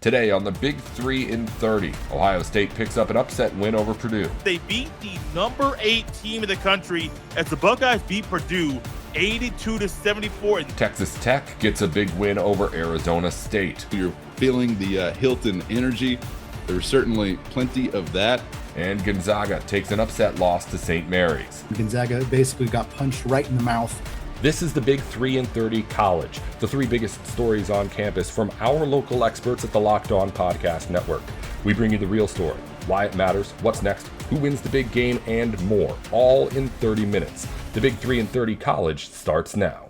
Today on the Big 3 in 30, Ohio State picks up an upset win over Purdue. They beat the number 8 team in the country as the Buckeyes beat Purdue 82-74. Texas Tech gets a big win over Arizona State. You're feeling the Hilton energy. There's certainly plenty of that. And Gonzaga takes an upset loss to St. Mary's. Gonzaga basically got punched right in the mouth. This is the Big 3 in 30 College, the 3 biggest stories on campus from our local experts at the Locked On Podcast Network. We bring you the real story, why it matters, what's next, who wins the big game, and more, all in 30 minutes. The Big 3 in 30 College starts now.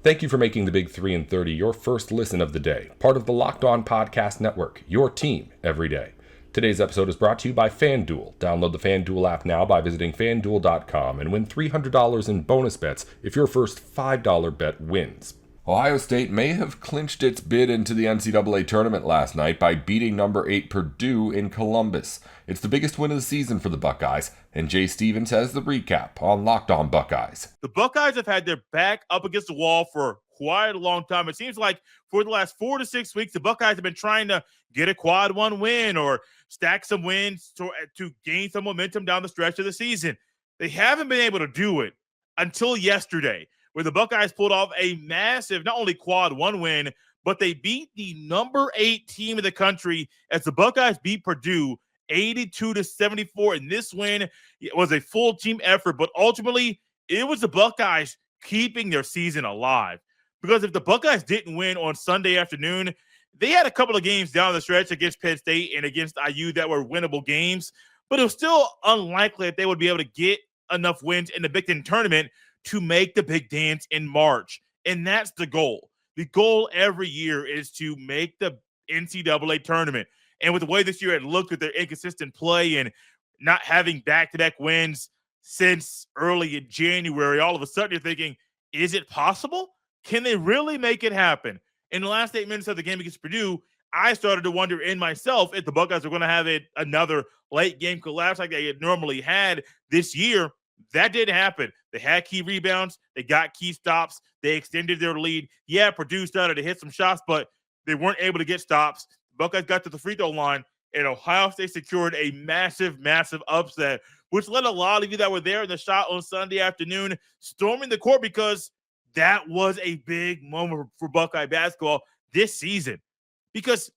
Thank you for making the Big 3 in 30 your first listen of the day, part of the Locked On Podcast Network, your team every day. Today's episode is brought to you by FanDuel. Download the FanDuel app now by visiting FanDuel.com and win $300 in bonus bets if your first $5 bet wins. Ohio State may have clinched its bid into the NCAA tournament last night by beating number 8 Purdue in Columbus. It's the biggest win of the season for the Buckeyes, and Jay Stevens has the recap on Locked On Buckeyes. The Buckeyes have had their back up against the wall for quite a long time. It seems like for the last 4 to 6 weeks, the Buckeyes have been trying to get a quad one win or stack some wins to gain some momentum down the stretch of the season. They haven't been able to do it until yesterday, where the Buckeyes pulled off a massive, not only quad one win, but they beat the number 8 team in the country as the Buckeyes beat Purdue 82-74. And this win was a full team effort, but ultimately it was the Buckeyes keeping their season alive. Because if the Buckeyes didn't win on Sunday afternoon, they had a couple of games down the stretch against Penn State and against IU that were winnable games, but it was still unlikely that they would be able to get enough wins in the Big Ten tournament to make the big dance in March. And that's the goal. The goal every year is to make the NCAA tournament. And with the way this year had looked at their inconsistent play and not having back-to-back wins since early in January, all of a sudden you're thinking, is it possible? Can they really make it happen? In the last 8 minutes of the game against Purdue, I started to wonder in myself if the Buckeyes are going to have another late game collapse like they had normally had this year. That didn't happen. They had key rebounds. They got key stops. They extended their lead. Yeah, Purdue started to hit some shots, but they weren't able to get stops. The Buckeyes got to the free throw line, and Ohio State secured a massive, massive upset, which led a lot of you that were there in the shot on Sunday afternoon storming the court because that was a big moment for Buckeye basketball this season, because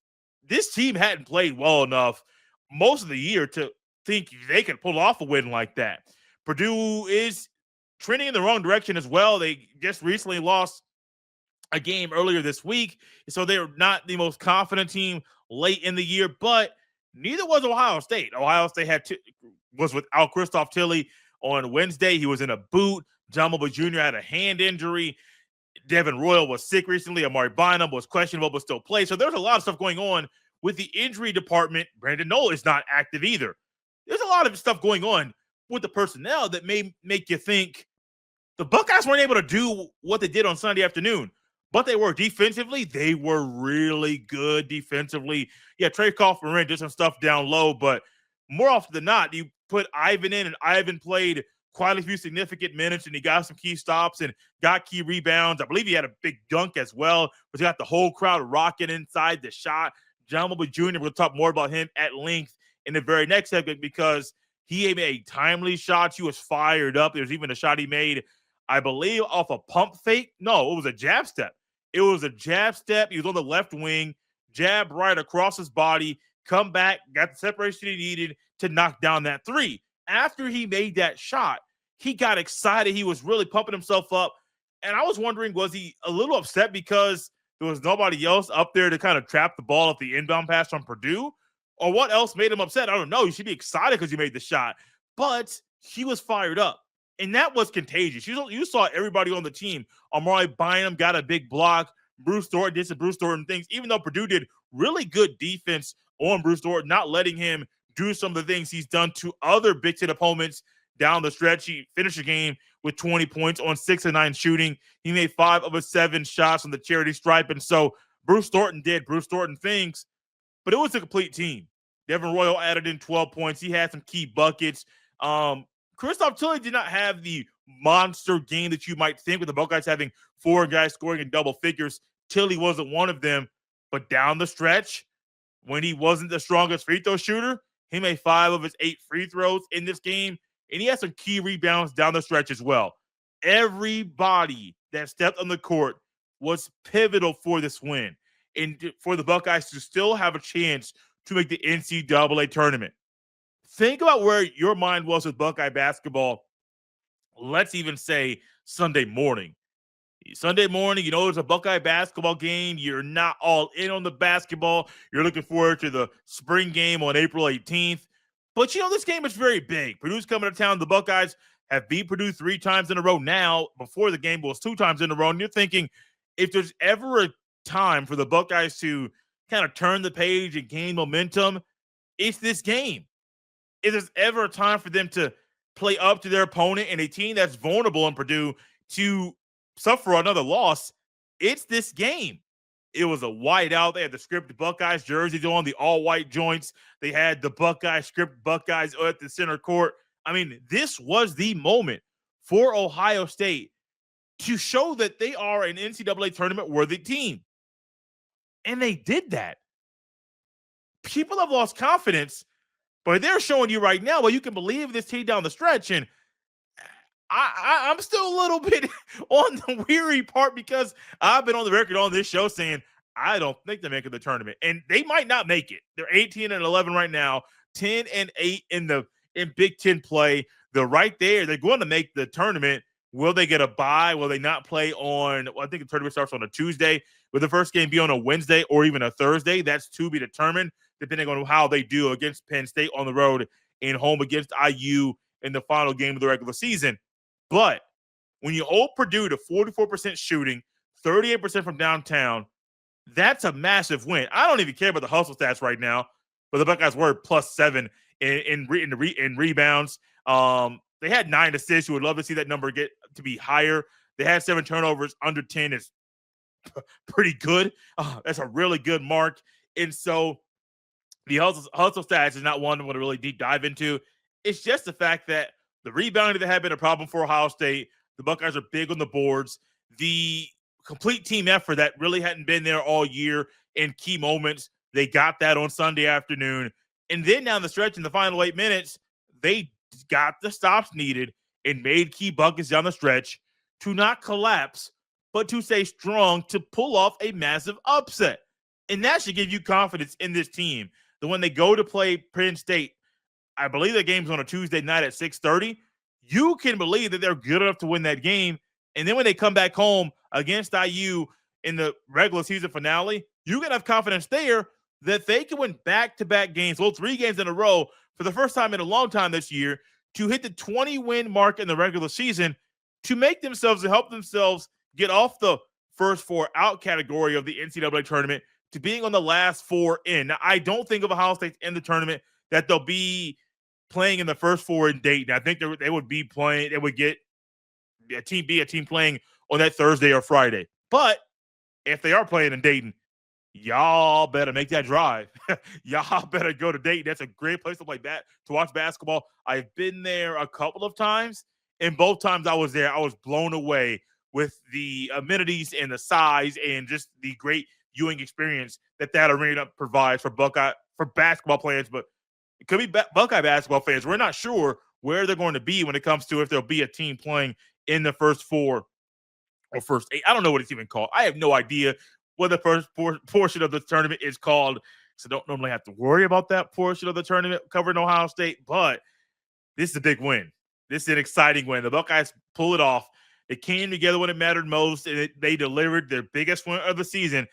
this team hadn't played well enough most of the year to think they could pull off a win like that. Purdue is trending in the wrong direction as well. They just recently lost a game earlier this week, so they're not the most confident team late in the year, but neither was Ohio State. Ohio State was without Christoph Tilley on Wednesday. He was in a boot. John Mobley Jr. had a hand injury. Devin Royal was sick recently. Amari Bynum was questionable but still played. So there's a lot of stuff going on with the injury department. Brandon Knoll is not active either. There's a lot of stuff going on with the personnel that may make you think the Buckeyes weren't able to do what they did on Sunday afternoon, but they were defensively. They were really good defensively. Yeah, Trey Kaufman did some stuff down low, but more often than not, you put Ivan in, and Ivan played quite a few significant minutes, and he got some key stops and got key rebounds. I believe he had a big dunk as well, but he got the whole crowd rocking inside the shot. John Mobley Jr., we'll talk more about him at length in the very next segment because he made timely shots. He was fired up. There's even a shot he made, I believe, off a pump fake. No, it was a jab step. It was a jab step. He was on the left wing, jab right across his body, come back, got the separation he needed to knock down that three. After he made that shot, he got excited. He was really pumping himself up. And I was wondering, was he a little upset because there was nobody else up there to kind of trap the ball at the inbound pass from Purdue? Or what else made him upset? I don't know. You should be excited because he made the shot. But he was fired up. And that was contagious. You saw everybody on the team. Amari Bynum got a big block. Bruce Thornton did some Bruce Thornton things, even though Purdue did really good defense on Bruce Thornton, not letting him do some of the things he's done to other Big Ten opponents down the stretch. He finished the game with 20 points on 6 of 9 shooting. He made 5 of his 7 shots on the charity stripe. And so Bruce Thornton did Bruce Thornton things, but it was a complete team. Devin Royal added in 12 points. He had some key buckets. Christoph Tilley did not have the monster game that you might think with the Buckeyes having 4 guys scoring in double figures. Tilley wasn't one of them, But down the stretch, when he wasn't the strongest free throw shooter, he made 5 of his 8 free throws in this game, and he had some key rebounds down the stretch as well. Everybody that stepped on the court was pivotal for this win and for the Buckeyes to still have a chance to make the NCAA tournament. Think about where your mind was with Buckeye basketball, let's even say Sunday morning. Sunday morning, you know, it's a Buckeye basketball game. You're not all in on the basketball. You're looking forward to the spring game on April 18th. But, you know, this game is very big. Purdue's coming to town. The Buckeyes have beat Purdue 3 times in a row now. Before the game was 2 times in a row. And you're thinking, if there's ever a time for the Buckeyes to kind of turn the page and gain momentum, it's this game. If there's ever a time for them to play up to their opponent and a team that's vulnerable in Purdue to suffer another loss, it's this game. It was a whiteout. They had the script Buckeyes jerseys on, the all-white joints. They had the Buckeye script Buckeyes at the center court. I mean, this was the moment for Ohio State to show that they are an NCAA tournament-worthy team. And they did that. People have lost confidence, but they're showing you right now, well, you can believe this team down the stretch. And I'm still a little bit on the weary part because I've been on the record on this show saying I don't think they're making the tournament, and they might not make it. They're 18-11 right now, 10-8 in Big Ten play. They're right there. They're going to make the tournament. Will they get a bye? Will they not play on? Well, I think the tournament starts on a Tuesday. Will the first game be on a Wednesday or even a Thursday? That's to be determined, depending on how they do against Penn State on the road and home against IU in the final game of the regular season. But when you hold Purdue to 44% shooting, 38% from downtown, that's a massive win. I don't even care about the hustle stats right now, but the Buckeyes were +7 in rebounds. They had 9 assists. You would love to see that number get to be higher. They had 7 turnovers. Under 10 is pretty good. That's a really good mark. And so the hustle stats is not one I want to really deep dive into. It's just the fact that the rebounding that had been a problem for Ohio State. The Buckeyes are big on the boards. The complete team effort that really hadn't been there all year in key moments, they got that on Sunday afternoon. And then down the stretch in the final 8 minutes, they got the stops needed and made key buckets down the stretch to not collapse, but to stay strong to pull off a massive upset. And that should give you confidence in this team that when they go to play Penn State, I believe the game's on a Tuesday night at 6:30. You can believe that they're good enough to win that game. And then when they come back home against IU in the regular season finale, you can have confidence there that they can win back-to-back games, 3 games in a row for the first time in a long time this year, to hit the 20-win mark in the regular season, to make themselves and help themselves get off the first 4 out category of the NCAA tournament to being on the last 4 in. Now, I don't think of Ohio State in the tournament that they'll be playing in the first 4 in Dayton. I think they would be playing. They would get a team playing on that Thursday or Friday. But if they are playing in Dayton, y'all better make that drive. Y'all better go to Dayton. That's a great place to to watch basketball. I've been there a couple of times, and both times I was there, I was blown away with the amenities and the size and just the great viewing experience that arena provides for basketball players, but it could be Buckeye basketball fans. We're not sure where they're going to be when it comes to if there'll be a team playing in the first 4 or first 8. I don't know what it's even called. I have no idea what the first portion of the tournament is called. So don't normally have to worry about that portion of the tournament covering Ohio State. But this is a big win. This is an exciting win. The Buckeyes pull it off. They came together when it mattered most, and they delivered their biggest win of the season.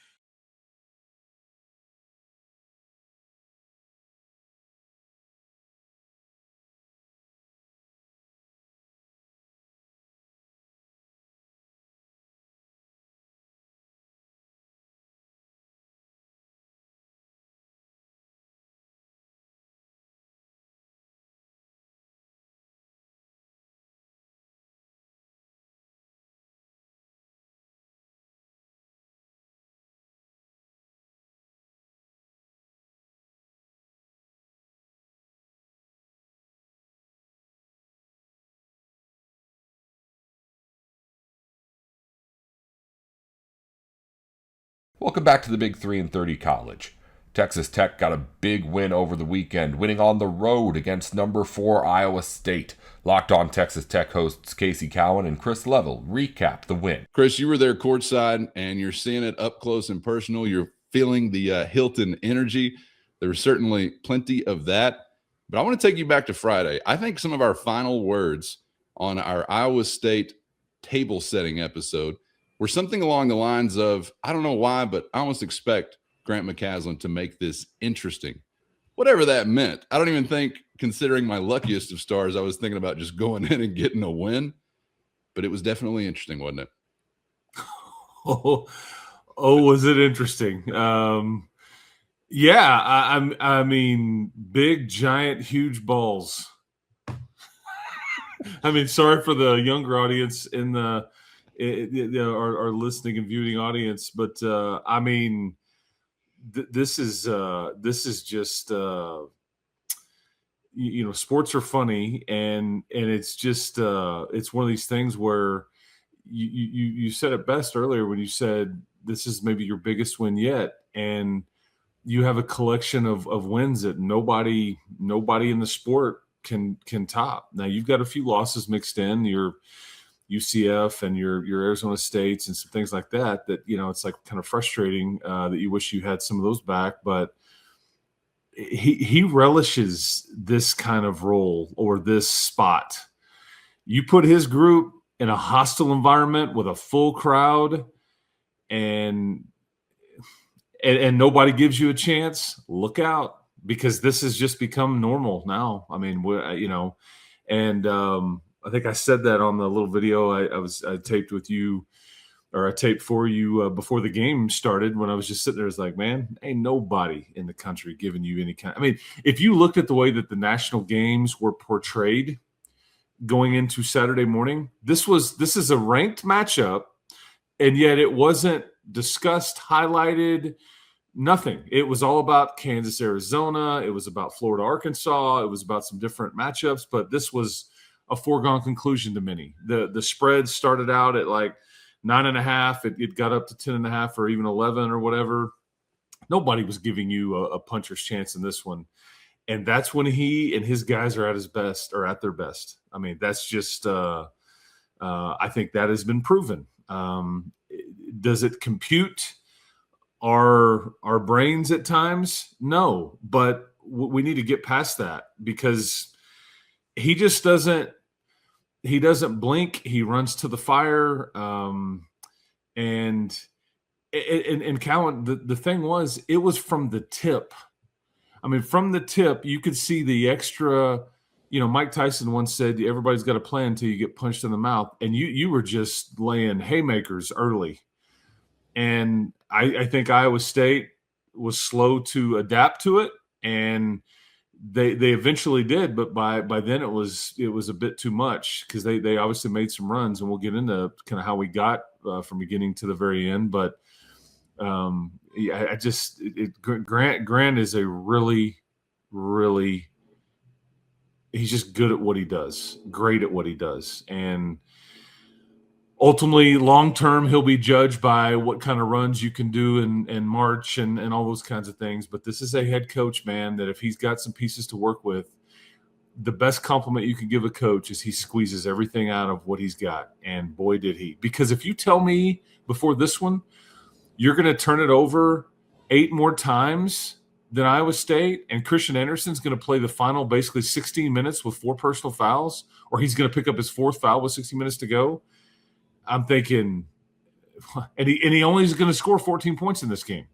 Welcome back to the Big 3 and 30 College. Texas Tech got a big win over the weekend, winning on the road against number 4 Iowa State. Locked On Texas Tech hosts Casey Cowan and Chris Level recap the win. Chris, you were there courtside, and you're seeing it up close and personal. You're feeling the Hilton energy. There was certainly plenty of that. But I want to take you back to Friday. I think some of our final words on our Iowa State table setting episode were something along the lines of, I don't know why, but I almost expect Grant McCaslin to make this interesting. Whatever that meant. I don't even think, considering my luckiest of stars, I was thinking about just going in and getting a win. But it was definitely interesting, wasn't it? Oh, was it interesting? Yeah, I mean, big, giant, huge balls. I mean, sorry for the younger audience in the our listening and viewing audience, but I mean, this is just sports are funny, and it's just it's one of these things where you said it best earlier when you said this is maybe your biggest win yet, and you have a collection of wins that nobody in the sport can top. Now you've got a few losses mixed in, your UCF and your Arizona States and some things like that it's like kind of frustrating that you wish you had some of those back, but he relishes this kind of role or this spot. You put his group in a hostile environment with a full crowd and nobody gives you a chance, look out, because this has just become normal now. I mean, I think I said that on the little video I taped with you, or I taped for you before the game started, when I was just sitting there. It's like, man, ain't nobody in the country giving you any kind. I mean, if you looked at the way that the national games were portrayed going into Saturday morning, this is a ranked matchup, and yet it wasn't discussed, highlighted, nothing. It was all about Kansas, Arizona. It was about Florida, Arkansas. It was about some different matchups, but this was a foregone conclusion to many. The spread started out at like 9.5. It got up to 10.5 or even 11 or whatever. Nobody was giving you a puncher's chance in this one. And that's when he and his guys are at his best, or at their best. I mean, that's just I think that has been proven. Does it compute our brains at times? No, but we need to get past that, because he just doesn't blink. He runs to the fire. And Cowan, the thing was, it was from the tip. I mean, from the tip, you could see the extra, Mike Tyson once said, everybody's got a plan until you get punched in the mouth. And you were just laying haymakers early. And I think Iowa State was slow to adapt to it, and they eventually did. But by then it was a bit too much, because they obviously made some runs, and we'll get into kind of how we got from beginning to the very end. But Grant is a really, really, he's just good at what he does, great at what he does, and ultimately, long-term, he'll be judged by what kind of runs you can do in March and all those kinds of things. But this is a head coach, man, that if he's got some pieces to work with, the best compliment you can give a coach is he squeezes everything out of what he's got. And boy, did he. Because if you tell me before this one, you're going to turn it over 8 more times than Iowa State, and Christian Anderson's going to play the final basically 16 minutes with 4 personal fouls, or he's going to pick up his 4th foul with 60 minutes to go, I'm thinking, and he only is going to score 14 points in this game.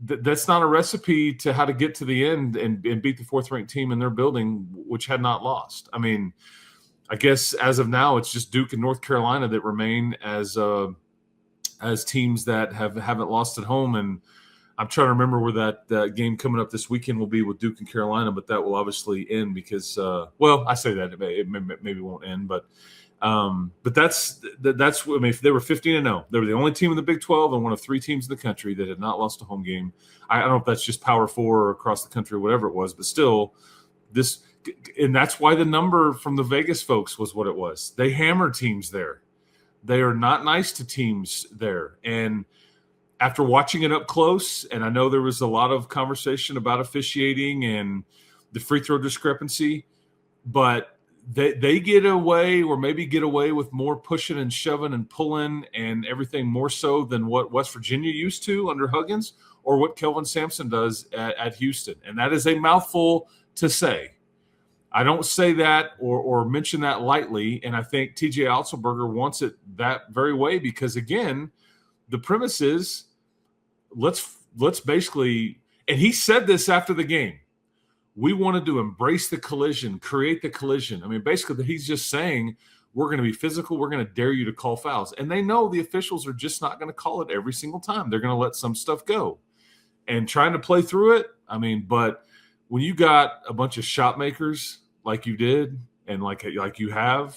That's not a recipe to how to get to the end and beat the 4th-ranked team in their building, which had not lost. I mean, I guess as of now, it's just Duke and North Carolina that remain as teams that haven't lost at home. And I'm trying to remember where that game coming up this weekend will be with Duke and Carolina, but that will obviously end because, I say that it maybe won't end, but that's I mean, if they were 15-0, they were the only team in the Big 12 and one of 3 teams in the country that had not lost a home game. I don't know if that's just Power 4 or across the country or whatever it was, but still, and that's why the number from the Vegas folks was what it was. They hammer teams there. They are not nice to teams there, and after watching it up close, and I know there was a lot of conversation about officiating and the free throw discrepancy, but they get away, or maybe get away with more pushing and shoving and pulling and everything more so than what West Virginia used to under Huggins, or what Kelvin Sampson does at Houston. And that is a mouthful to say. I don't say that or mention that lightly, and I think TJ Otzelberger wants it that very way because, again, the premise is let's basically – and he said this after the game. We wanted to embrace the collision, create the collision. I mean, basically he's just saying we're going to be physical. We're going to dare you to call fouls. And they know the officials are just not going to call it every single time. They're going to let some stuff go. And trying to play through it, I mean, but when you got a bunch of shot makers – like you did and like you have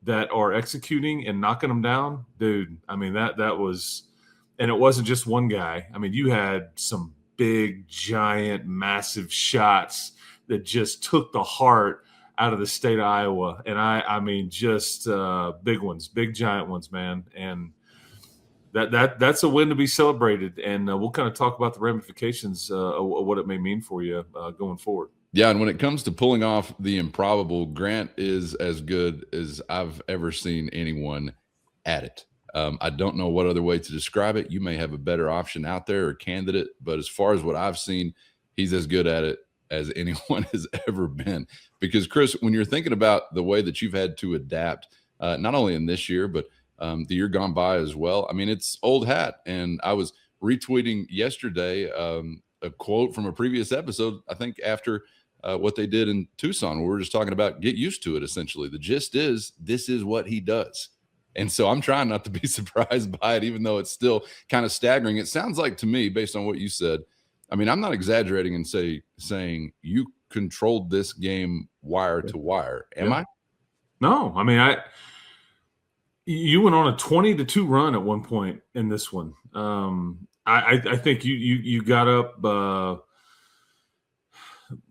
that are executing and knocking them down, dude, I mean, that was – and it wasn't just one guy. I mean, you had some big, giant, massive shots that just took the heart out of the state of Iowa. And I mean, just big ones, big, giant ones, man. And that's a win to be celebrated. And we'll kind of talk about the ramifications of what it may mean for you going forward. Yeah, and when it comes to pulling off the improbable, Grant is as good as I've ever seen anyone at it. I don't know what other way to describe it. You may have a better option out there or candidate, but as far as what I've seen, he's as good at it as anyone has ever been. Because, Chris, when you're thinking about the way that you've had to adapt, not only in this year, but the year gone by as well, I mean, it's old hat. And I was retweeting yesterday a quote from a previous episode, I think after what they did in Tucson, where we're just talking about get used to it, essentially. The gist is this is what he does. And so I'm trying not to be surprised by it, even though it's still kind of staggering. It sounds like to me, based on what you said, I mean, I'm not exaggerating and saying you controlled this game wire to wire. Am I? No, I mean, you went on a 20-2 run at one point in this one. I think you got up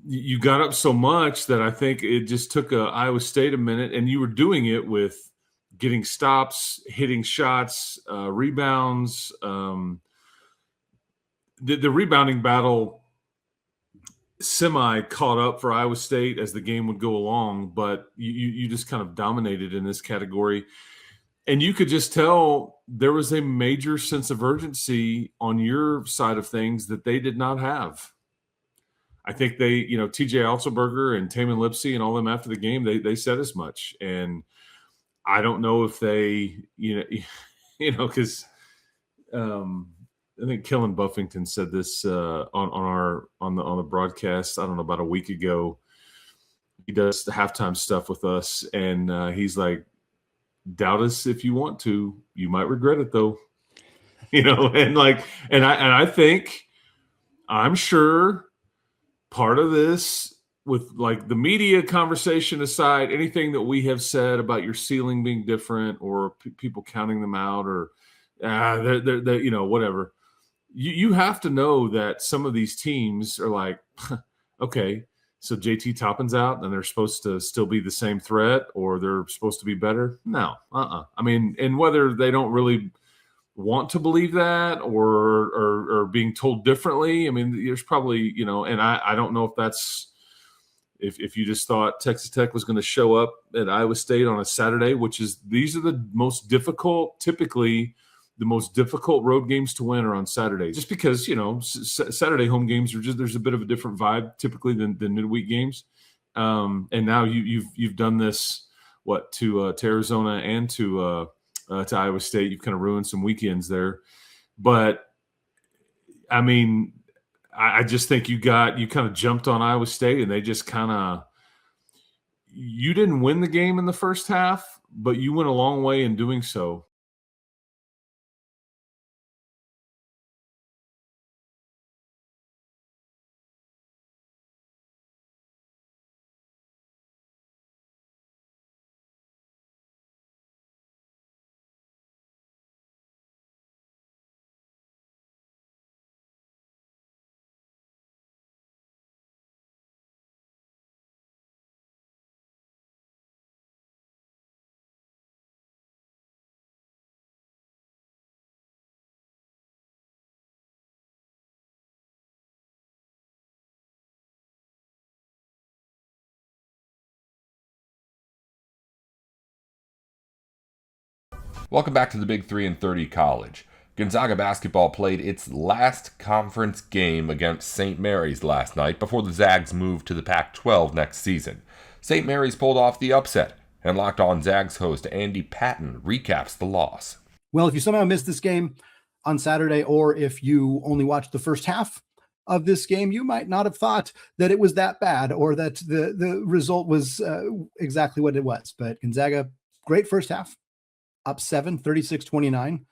you got up so much that I think it just took Iowa State a minute, and you were doing it with getting stops, hitting shots, rebounds. The rebounding battle semi caught up for Iowa State as the game would go along, but you just kind of dominated in this category. And you could just tell there was a major sense of urgency on your side of things that they did not have. I think they, TJ Otzelberger and Taman Lipsey and all them after the game, they said as much. And I don't know if they, because I think Kellen Buffington said this on the broadcast. I don't know, about a week ago. He does the halftime stuff with us, and he's like, "Doubt us if you want to. You might regret it, though." And I think, I'm sure part of this, with like the media conversation aside, anything that we have said about your ceiling being different or people counting them out or they're whatever, you have to know that some of these teams are like, okay, so JT Toppin's out and they're supposed to still be the same threat, or they're supposed to be better. No, I mean, and whether they don't really want to believe that or being told differently, I mean, there's probably, and I don't know if that's, if you just thought Texas Tech was going to show up at Iowa State on a Saturday, these are the most difficult, typically the most difficult road games to win are on Saturdays, just because, Saturday home games are there's a bit of a different vibe typically than midweek games. And now you've done this, to Arizona and to Iowa State. You've kind of ruined some weekends there, but I mean, I just think you kind of jumped on Iowa State, and they just you didn't win the game in the first half, but you went a long way in doing so. Welcome back to the Big 3 and 30 College. Gonzaga basketball played its last conference game against St. Mary's last night before the Zags moved to the Pac-12 next season. St. Mary's pulled off the upset, and Locked On Zags host Andy Patton recaps the loss. Well, if you somehow missed this game on Saturday, or if you only watched the first half of this game, you might not have thought that it was that bad or that the result was exactly what it was. But Gonzaga, great first half, up 7, 36-29,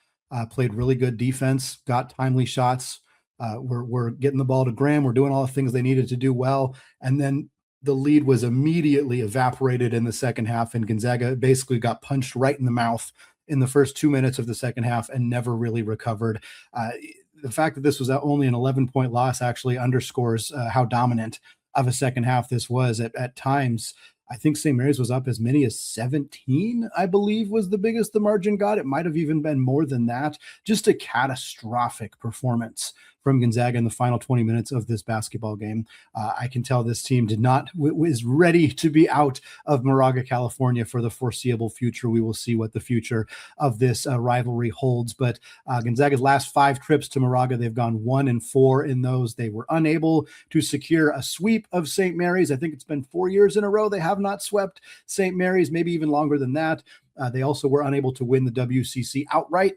played really good defense, got timely shots. We're getting the ball to Graham. We're doing all the things they needed to do well. And then the lead was immediately evaporated in the second half, and Gonzaga basically got punched right in the mouth in the first 2 minutes of the second half and never really recovered. The fact that this was only an 11-point loss actually underscores how dominant of a second half this was. At times, I think St. Mary's was up as many as 17, I believe, was the biggest the margin got. It might have even been more than that. Just a catastrophic performance from Gonzaga in the final 20 minutes of this basketball game. I can tell this team is ready to be out of Moraga, California for the foreseeable future. We will see what the future of this rivalry holds. But Gonzaga's last 5 trips to Moraga, they've gone 1-4 in those. They were unable to secure a sweep of St. Mary's. I think it's been 4 years in a row they have not swept St. Mary's, maybe even longer than that. They also were unable to win the WCC outright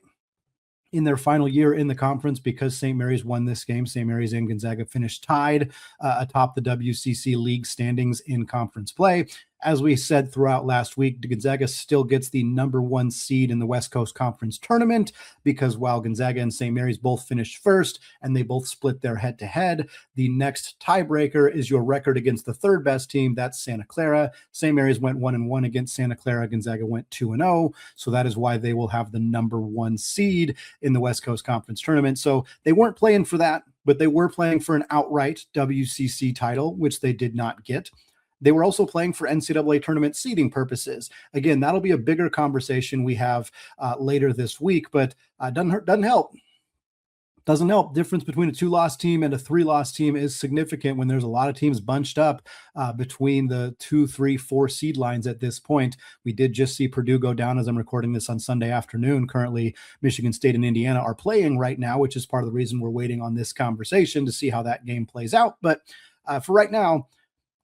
in their final year in the conference because St. Mary's won this game. St. Mary's and Gonzaga finished tied atop the WCC league standings in conference play. As we said throughout last week, Gonzaga still gets the number 1 seed in the West Coast Conference tournament because while Gonzaga and St. Mary's both finished first and they both split their head-to-head, the next tiebreaker is your record against the third best team. That's Santa Clara. St. Mary's went 1-1 against Santa Clara. Gonzaga went 2-0. So that is why they will have the number 1 seed in the West Coast Conference tournament. So they weren't playing for that, but they were playing for an outright WCC title, which they did not get. They were also playing for NCAA tournament seeding purposes. Again, that'll be a bigger conversation we have later this week, but doesn't help. Doesn't help. Difference between a 2-loss team and a 3-loss team is significant when there's a lot of teams bunched up between the 2, 3, 4 seed lines at this point. We did just see Purdue go down as I'm recording this on Sunday afternoon. Currently, Michigan State and Indiana are playing right now, which is part of the reason we're waiting on this conversation to see how that game plays out. But for right now,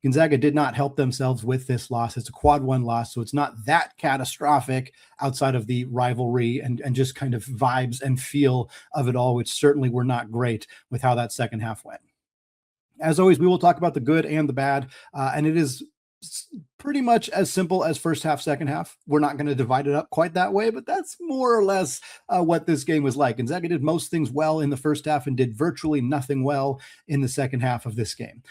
Gonzaga did not help themselves with this loss. It's a quad 1 loss, so it's not that catastrophic outside of the rivalry and just kind of vibes and feel of it all, which certainly were not great with how that second half went. As always, we will talk about the good and the bad, and it is pretty much as simple as first half, second half. We're not going to divide it up quite that way, but that's more or less what this game was like. Gonzaga did most things well in the first half and did virtually nothing well in the second half of this game.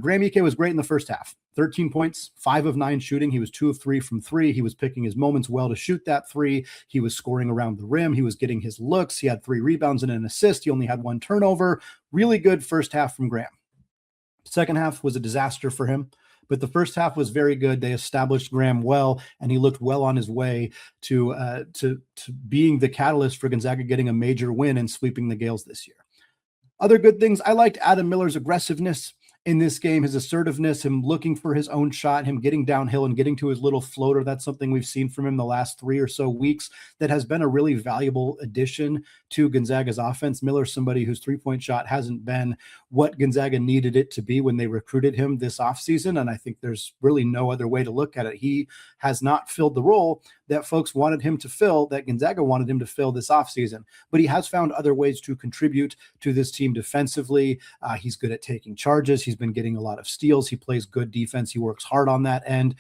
Graham Ike was great in the first half. 13 points, 5 of 9 shooting. He was 2 of 3 from 3. He was picking his moments well to shoot that 3. He was scoring around the rim. He was getting his looks. He had 3 rebounds and an assist. He only had 1 turnover. Really good first half from Graham. Second half was a disaster for him. But the first half was very good. They established Graham well, and he looked well on his way to being the catalyst for Gonzaga getting a major win and sweeping the Gales this year. Other good things, I liked Adam Miller's aggressiveness in this game, his assertiveness, him looking for his own shot, him getting downhill and getting to his little floater. That's something we've seen from him the last 3 or so weeks that has been a really valuable addition to Gonzaga's offense. Miller's somebody whose 3-point shot hasn't been what Gonzaga needed it to be when they recruited him this offseason, and I think there's really no other way to look at it. He has not filled the role that folks wanted him to fill, that Gonzaga wanted him to fill this offseason, but he has found other ways to contribute to this team defensively. He's good at taking charges. He's been getting a lot of steals. He plays good defense. He works hard on that end.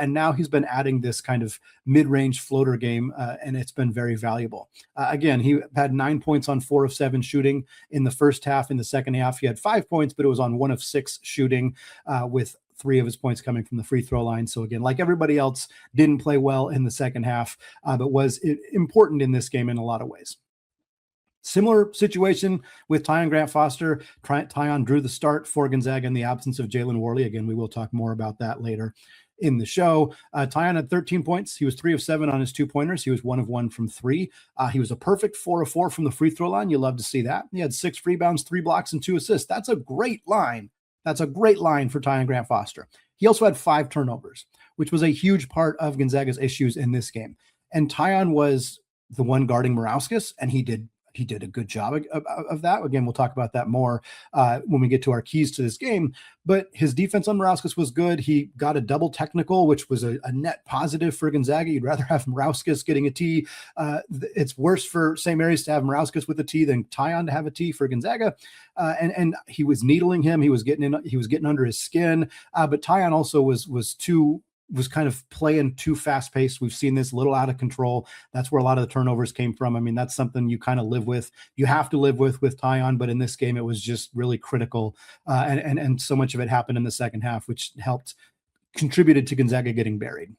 And now he's been adding this kind of mid-range floater game, and it's been very valuable. Again, he had 9 points on 4 of 7 shooting in the first half. In the second half, he had 5 points, but it was on 1 of 6 shooting with 3 of his points coming from the free throw line. So again, like everybody else, didn't play well in the second half, but was important in this game in a lot of ways. Similar situation with Tyon Grant-Foster. Tyon drew the start for Gonzaga in the absence of Jalen Worley. Again, we will talk more about that later in the show. Tyon had 13 points. He was 3 of 7 on his 2-pointers. He was 1 of 1 from 3. He was a perfect 4 of 4 from the free throw line. You love to see that. He had 6 rebounds, 3 blocks, and 2 assists. That's a great line. That's a great line for Tyon Grant-Foster. He also had 5 turnovers, which was a huge part of Gonzaga's issues in this game. And Tyon was the one guarding Morauskas, and he did a good job of that. Again, we'll talk about that more when we get to our keys to this game. But his defense on Morauskas was good. He got a double technical, which was a net positive for Gonzaga. You'd rather have Morauskas getting a T. It's worse for St. Mary's to have Morauskas with a T than Tyon to have a T for Gonzaga. And he was needling him. He was getting under his skin. But Tyon also was kind of playing too fast paced. We've seen this a little out of control. That's where a lot of the turnovers came from. I mean, that's something you kind of live with. You have to live with Tyon, but in this game, it was just really critical. And so much of it happened in the second half, which contributed to Gonzaga getting buried.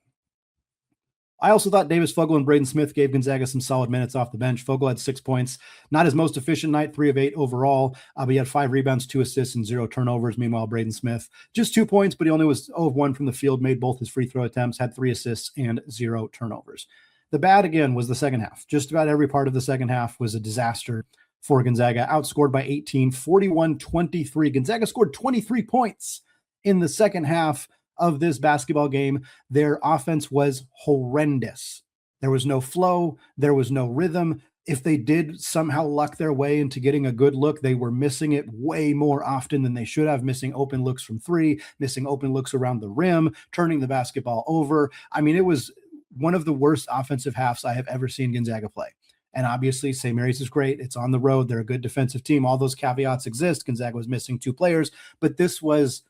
I also thought Davis Fogle and Braden Smith gave Gonzaga some solid minutes off the bench. Fogle had 6 points, not his most efficient night, 3 of 8 overall, but he had 5 rebounds, 2 assists, and 0 turnovers. Meanwhile, Braden Smith, just 2 points, but he only was 0 of 1 from the field, made both his free throw attempts, had 3 assists, and 0 turnovers. The bad, again, was the second half. Just about every part of the second half was a disaster for Gonzaga, outscored by 18, 41-23. Gonzaga scored 23 points in the second half of this basketball game. Their offense was horrendous. There was no flow. There was no rhythm. If they did somehow luck their way into getting a good look, they were missing it way more often than they should have, missing open looks from 3, missing open looks around the rim, turning the basketball over. I mean, it was one of the worst offensive halves I have ever seen Gonzaga play. And obviously, St. Mary's is great. It's on the road. They're a good defensive team. All those caveats exist. Gonzaga was missing 2 players, but this was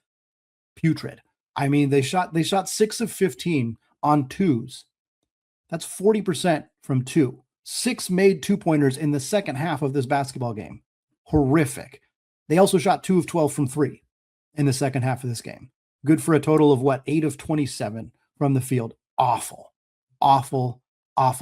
putrid. I mean, they shot 6 of 15 on 2s. That's 40% from 2. 6 made 2-pointers in the second half of this basketball game. Horrific. They also shot 2 of 12 from 3 in the second half of this game. Good for a total of 8 of 27 from the field. Awful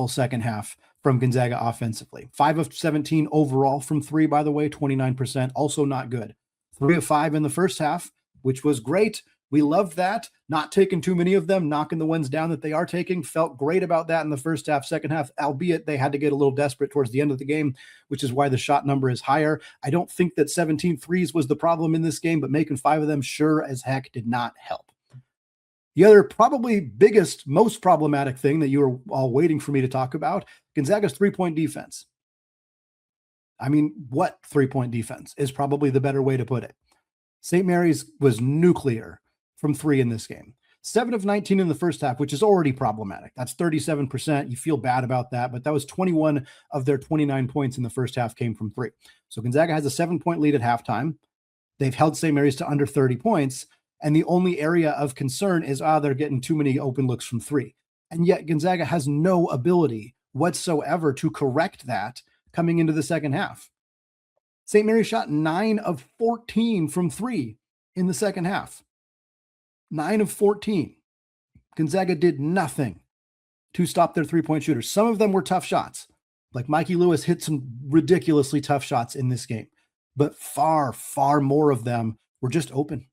second half from Gonzaga offensively. 5 of 17 overall from 3, by the way, 29%. Also not good. 3 of 5 in the first half, which was great. We loved that. Not taking too many of them, knocking the ones down that they are taking. Felt great about that in the first half. Second half, albeit they had to get a little desperate towards the end of the game, which is why the shot number is higher. I don't think that 17 threes was the problem in this game, but making 5 of them sure as heck did not help. The other probably biggest, most problematic thing that you were all waiting for me to talk about, Gonzaga's 3-point defense. I mean, what 3-point defense is probably the better way to put it. St. Mary's was nuclear from 3 in this game. 7 of 19 in the first half, which is already problematic. That's 37%. You feel bad about that, but that was 21 of their 29 points in the first half came from 3. So Gonzaga has a 7-point lead at halftime. They've held St. Mary's to under 30 points, and the only area of concern is, they're getting too many open looks from 3. And yet Gonzaga has no ability whatsoever to correct that coming into the second half. St. Mary's shot 9 of 14 from 3 in the second half. 9 of 14. Gonzaga did nothing to stop their 3-point shooters. Some of them were tough shots. Like Mikey Lewis hit some ridiculously tough shots in this game. But far, far more of them were just open.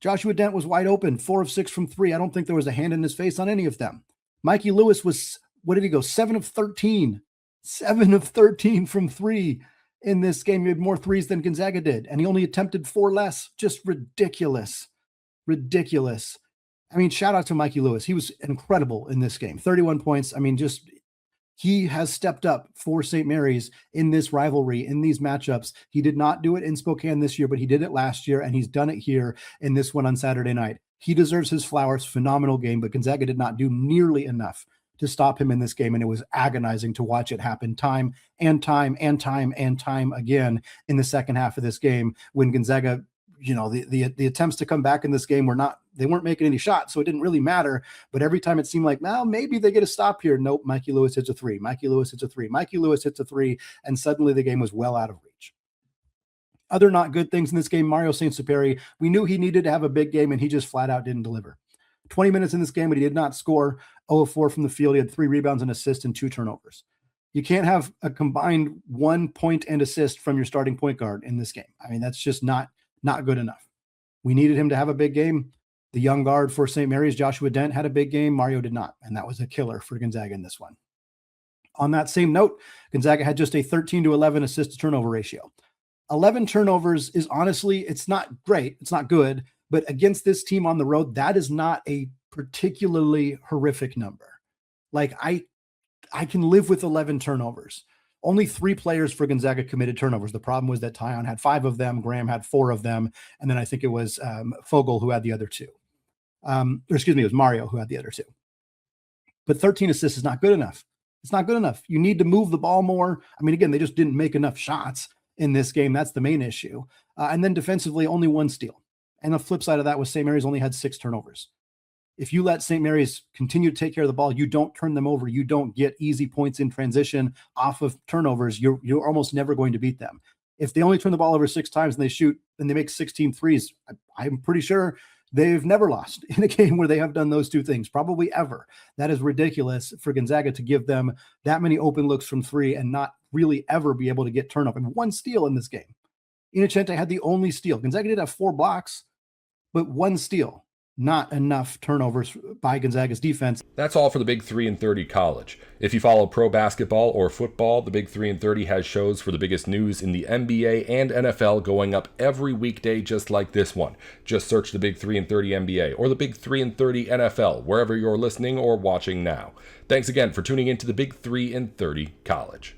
Joshua Dent was wide open, 4 of 6 from 3. I don't think there was a hand in his face on any of them. Mikey Lewis was, 7 of 13. 7 of 13 from 3 in this game. He had more threes than Gonzaga did, and he only attempted 4 less. Just ridiculous. I mean, shout out to Mikey Lewis. He was incredible in this game. 31 points. I mean, he has stepped up for St. Mary's in this rivalry, in these matchups. He did not do it in Spokane this year, but he did it last year, and he's done it here in this one on Saturday night. He deserves his flowers. Phenomenal game, but Gonzaga did not do nearly enough to stop him in this game, and it was agonizing to watch it happen time and time again in the second half of this game when Gonzaga, the attempts to come back in this game they weren't making any shots, so it didn't really matter. But every time it seemed like, well, maybe they get a stop here. Nope, Mikey Lewis hits a 3. Mikey Lewis hits a 3. Mikey Lewis hits a 3, and suddenly the game was well out of reach. Other not good things in this game, Mario Saint-Superi, we knew he needed to have a big game, and he just flat out didn't deliver. 20 minutes in this game, but he did not score. 0 of 4 from the field. He had 3 rebounds, and assist, and 2 turnovers. You can't have a combined 1 point and assist from your starting point guard in this game. I mean, that's just not good enough. We needed him to have a big game. The young guard for St. Mary's, Joshua Dent, had a big game. Mario did not, and that was a killer for Gonzaga in this one. On that same note, Gonzaga had just a 13-11 assist to turnover ratio. 11 turnovers is honestly, it's not great. It's not good. But against this team on the road, that is not a particularly horrific number. Like, I I can live with 11 turnovers. Only 3 players for Gonzaga committed turnovers. The problem was that Tyon had 5 of them, Graham had 4 of them, and then I think it was Fogel who had the other 2. It was Mario who had the other 2. But 13 assists is not good enough. It's not good enough. You need to move the ball more. I mean, again, they just didn't make enough shots in this game. That's the main issue. And then defensively, only 1 steal. And the flip side of that was St. Mary's only had 6 turnovers. If you let St. Mary's continue to take care of the ball, you don't turn them over, you don't get easy points in transition off of turnovers, you're almost never going to beat them. If they only turn the ball over 6 times and they make 16 threes, I'm pretty sure they've never lost in a game where they have done those 2 things, probably ever. That is ridiculous for Gonzaga to give them that many open looks from 3 and not really ever be able to get turnover. And 1 steal in this game. Innocente had the only steal. Gonzaga did have 4 blocks, but 1 steal. Not enough turnovers by Gonzaga's defense. That's all for the Big 3 and 30 college. If you follow pro basketball or football, the Big 3 and 30 has shows for the biggest news in the NBA and NFL going up every weekday just like this one. Just search the Big 3 and 30 NBA or the Big 3 and 30 NFL wherever you're listening or watching now. Thanks again for tuning into the Big 3 and 30 college.